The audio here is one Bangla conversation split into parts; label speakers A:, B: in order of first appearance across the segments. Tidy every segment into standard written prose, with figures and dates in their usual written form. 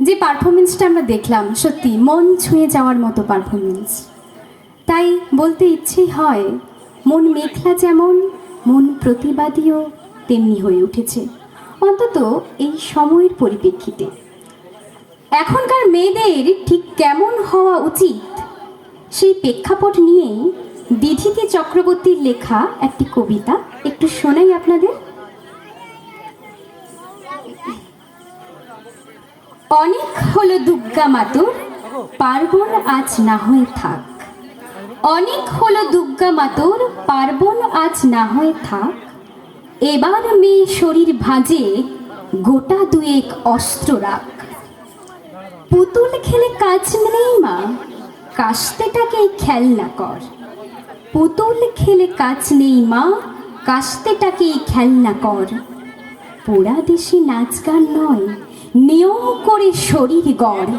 A: যে পারফরমেন্সটা আমরা দেখলাম সত্যি মন ছুঁয়ে যাওয়ার মতো পারফরমেন্স। তাই বলতে ইচ্ছেই হয়, মন মেঘলা যেমন মন প্রতিবাদীও তেমনি হয়ে উঠেছে, অন্তত এই সময়ের পরিপ্রেক্ষিতে। এখনকার মেয়েদের ঠিক কেমন হওয়া উচিত সেই প্রেক্ষাপট নিয়েই বিধিতি চক্রবর্তীর লেখা একটি কবিতা একটু শোনাই আপনাদের। অনেক হলো দুর্গা মাতুর, পার্বণ আজ না হয়ে থাক। অনেক হলো দুর্গা মাতুর, পার্বণ আজ না হয়ে থাক। এবার মেয়ে শরীর ভাঁজে, গোটা দুয়েক অস্ত্র রাখ। পুতুল খেলে কাজ নেই মা, কাস্তেটাকে খেলনা কর। পুতুল খেলে কাজ নেই মা, কাস্তেটাকে খেলনা কর। পোড়া দেশে নাচ গান নয়, নিয়ম করে শরীর গড়।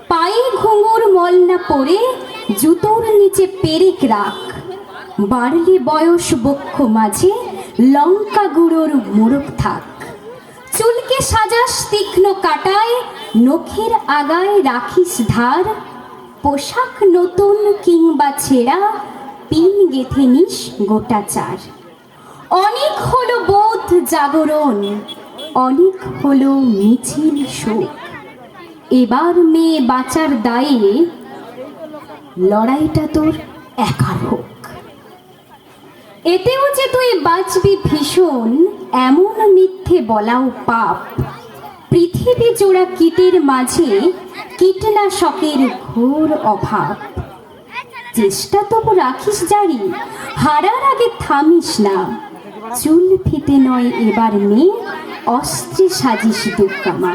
A: পায়ে ঘুঙুর মল না পরে, জুতোর নিচে পেরেক রাখ। বাড়লে বয়স বক্ষ মাঝে, লঙ্কা গুঁড়োর মোড়ক থাক। চুলকে সাজাস তীক্ষ্ণ কাটায়, নখের আগায় রাখিস ধার। পোশাক নতুন কিংবা ছেঁড়া, পিন গেঁথে নিস গোটা চার। অনেক হলো বোধ জাগরণ, অনেক হলো মিছিল শোক। এবার মেয়ে বাঁচার দায়ে, লড়াইটা তোর একার হোক। এতেও যে তুই বাঁচবি ভীষণ, এমন মিথ্যে বলাও পাপ। পৃথিবী জোড়া কীটের মাঝে, কীটনাশকের ঘোর অভাব। চেষ্টা তবু রাখিস জারি, হারার আগে থামিস না। চুল ফিতে নয় এবার মেয়ে, অস্ত্রে সাজিস দুর্গা মা।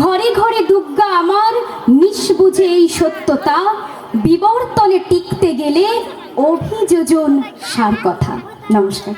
A: ঘরে ঘরে দুর্গা আমার, নিস বুঝে এই সত্যতা। বিবর্তনে টিকতে গেলে অভিযোজন সার কথা। নমস্কার।